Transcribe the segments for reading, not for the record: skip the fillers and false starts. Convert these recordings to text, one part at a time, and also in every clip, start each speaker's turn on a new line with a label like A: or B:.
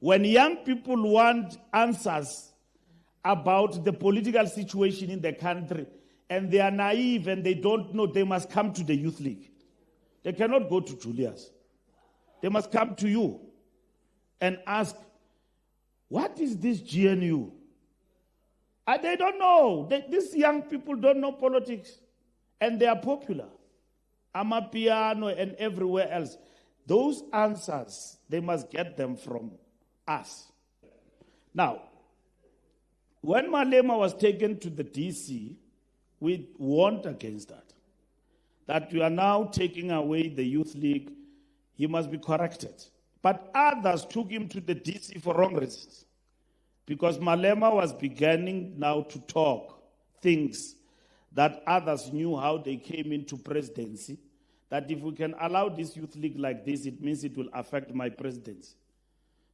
A: When young people want answers about the political situation in the country, and they are naive and they don't know, they must come to the Youth League. They cannot go to Julius. They must come to you and ask, what is this GNU? They don't know. These young people don't know politics. And they are popular. Amapiano and everywhere else. Those answers, they must get them from us. Now, when Malema was taken to the DC, we warned against that. That we are now taking away the Youth League. He must be corrected. But others took him to the DC for wrong reasons. Because Malema was beginning now to talk things that others knew how they came into presidency, that if we can allow this Youth League like this, it means it will affect my presidency.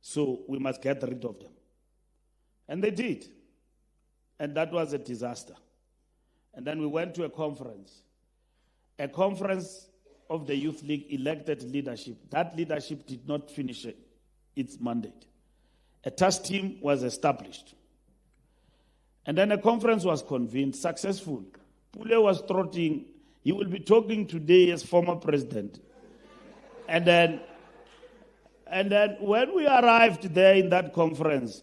A: So we must get rid of them. And they did. And that was a disaster. And then we went to a conference of the Youth League elected leadership. That leadership did not finish its mandate. A task team was established. And then a conference was convened, successful. Pule was trotting. He will be talking today as former president. And then when we arrived there in that conference,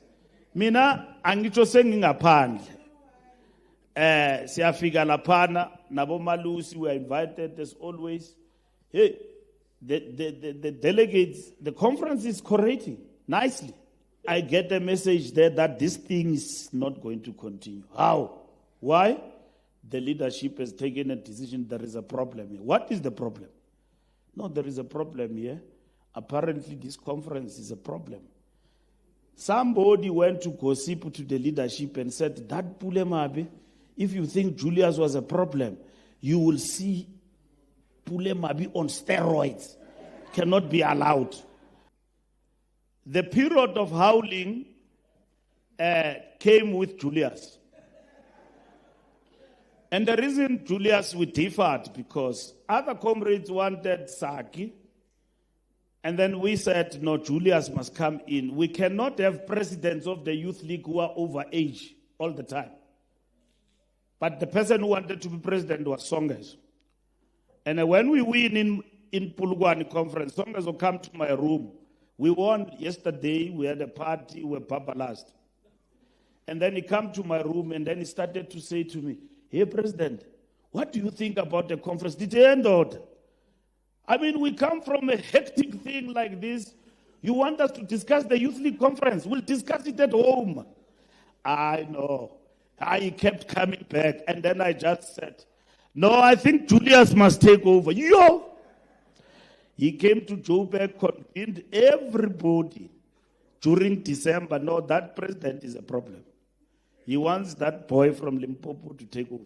A: mina angitsho sengingaphandle. Siyafika laphana, nabo malusi were invited as always. Hey, the delegates, the conference is correcting nicely. I get a message there that this thing is not going to continue. How? Why? The leadership has taken a decision. There is a problem here. What is the problem? No, there is a problem here. Apparently, this conference is a problem. Somebody went to gossip to the leadership and said, that Pulemabe, if you think Julius was a problem, you will see Pulemabe on steroids. Cannot be allowed. The period of howling came with Julius. And the reason Julius we differed, because other comrades wanted Saki, and then we said, no, Julius must come in. We cannot have presidents of the Youth League who are over age all the time. But the person who wanted to be president was Songes. And when we win in Pulugwani conference, Songes will come to my room. We won yesterday, we had a party, we were last. And then he came to my room and then he started to say to me, hey, President, what do you think about the conference? Did it end out? I mean, we come from a hectic thing like this. You want us to discuss the Youth League conference? We'll discuss it at home. I know. I kept coming back and then I just said, no, I think Julius must take over. Yo! He came to Joburg, convened everybody during December. No, that president is a problem. He wants that boy from Limpopo to take over.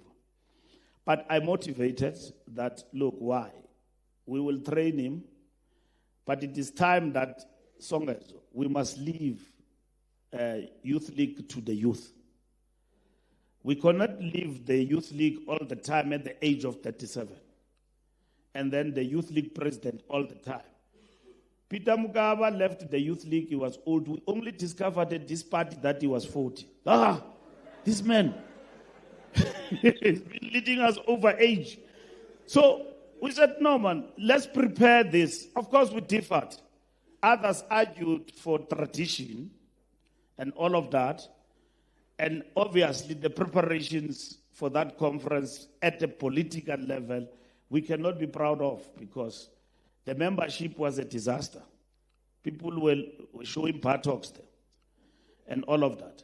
A: But I motivated that, look, why? We will train him, but it is time that Songes, we must leave Youth League to the youth. We cannot leave the Youth League all the time at the age of 37. And then the Youth League president all the time. Peter Mugaba left the Youth League, he was old. We only discovered at this party that he was 40. This man, he's been leading us over age. So we said, no man, let's prepare this. Of course we differed. Others argued for tradition and all of that. And obviously the preparations for that conference at the political level, we cannot be proud of because the membership was a disaster. People were showing buttocks there and all of that.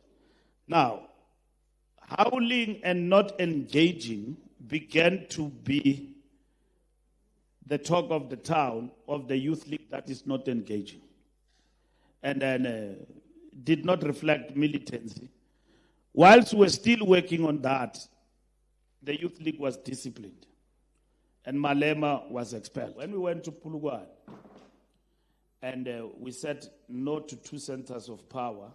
A: Now, howling and not engaging began to be the talk of the town of the Youth League that is not engaging. And then did not reflect militancy. Whilst we're still working on that, the Youth League was disciplined. And Malema was expelled. When we went to Pulugwan, and we said no to 2 centers of power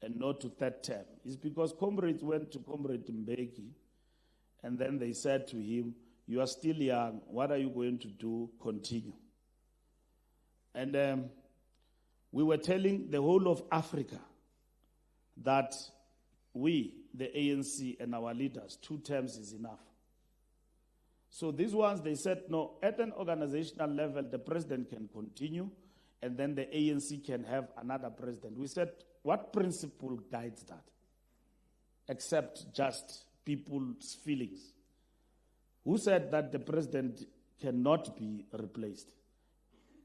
A: and no to third term, it's because comrades went to Comrade Mbeki, and then they said to him, you are still young, what are you going to do? Continue. And we were telling the whole of Africa that we, the ANC and our leaders, 2 terms is enough. So these ones, they said, no, at an organizational level, the president can continue, and then the ANC can have another president. We said, what principle guides that? Except just people's feelings. Who said that the president cannot be replaced?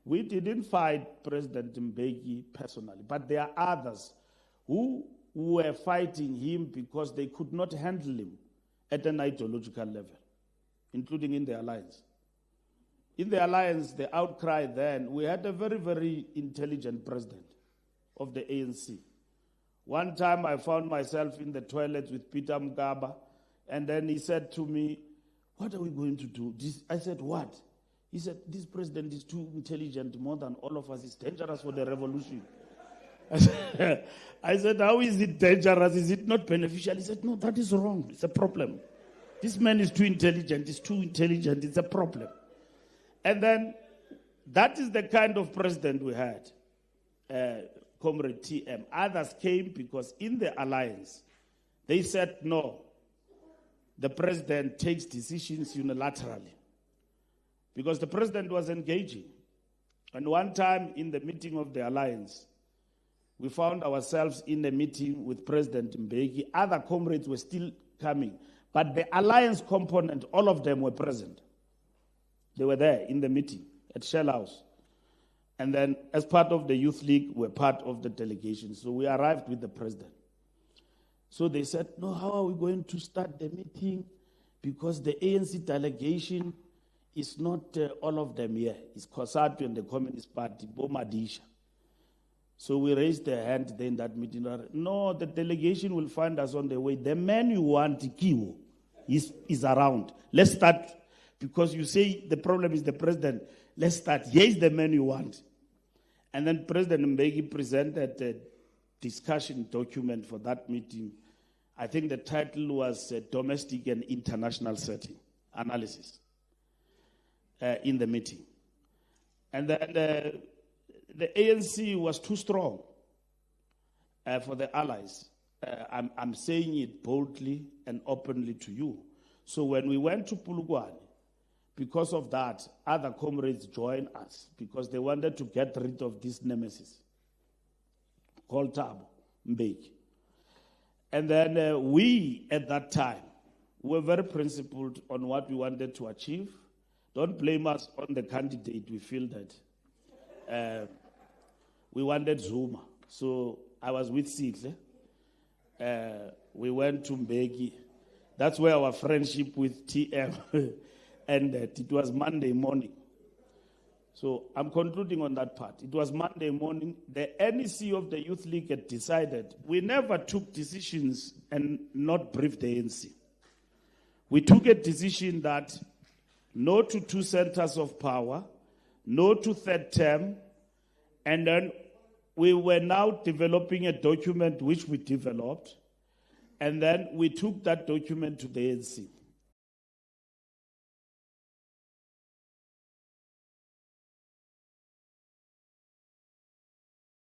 A: We didn't fight President Mbeki personally, but there are others who were fighting him because they could not handle him at an ideological level, including in the alliance. In the alliance, the outcry then, we had a very, very intelligent president of the ANC. One time I found myself in the toilet with Peter Mgaba, and then he said to me, what are we going to do? I said, what? He said, this president is too intelligent, more than all of us. It's dangerous for the revolution. I said, how is it dangerous? Is it not beneficial? He said, no, that is wrong. It's a problem. This man is too intelligent. He's too intelligent. It's a problem. And then that is the kind of president we had, Comrade TM. Others came because in the alliance, they said, no, the president takes decisions unilaterally. Because the president was engaging. And one time in the meeting of the alliance, we found ourselves in a meeting with President Mbeki. Other comrades were still coming. But the alliance component, all of them were present. They were there in the meeting at Shell House. And then as part of the Youth League, we're part of the delegation. So we arrived with the president. So they said, no, how are we going to start the meeting? Because the ANC delegation is not all of them here. It's COSATU and the Communist Party, Bomadisha. So we raised the hand there in that meeting. No, the delegation will find us on the way. The man you want, Kiwo, is around. Let's start, because you say the problem is the president. Let's start. Here is the man you want. And then President Mbeki presented a discussion document for that meeting. I think the title was Domestic and International Setting Analysis. In the meeting. And then the ANC was too strong for the allies. I'm saying it boldly and openly to you. So when we went to Polokwane, because of that, other comrades joined us because they wanted to get rid of this nemesis called Thabo Mbeki. And then we, at that time, were very principled on what we wanted to achieve. Don't blame us on the candidate. We feel that we wanted Zuma. So I was with Sihle. We went to Mbeki. That's where our friendship with TM ended. It was Monday morning. So I'm concluding on that part. It was Monday morning. The NEC of the Youth League had decided we never took decisions and not briefed the ANC. We took a decision that no to 2 centers of power, no to 3rd term, and then we were now developing a document which we developed, and then we took that document to the ANC.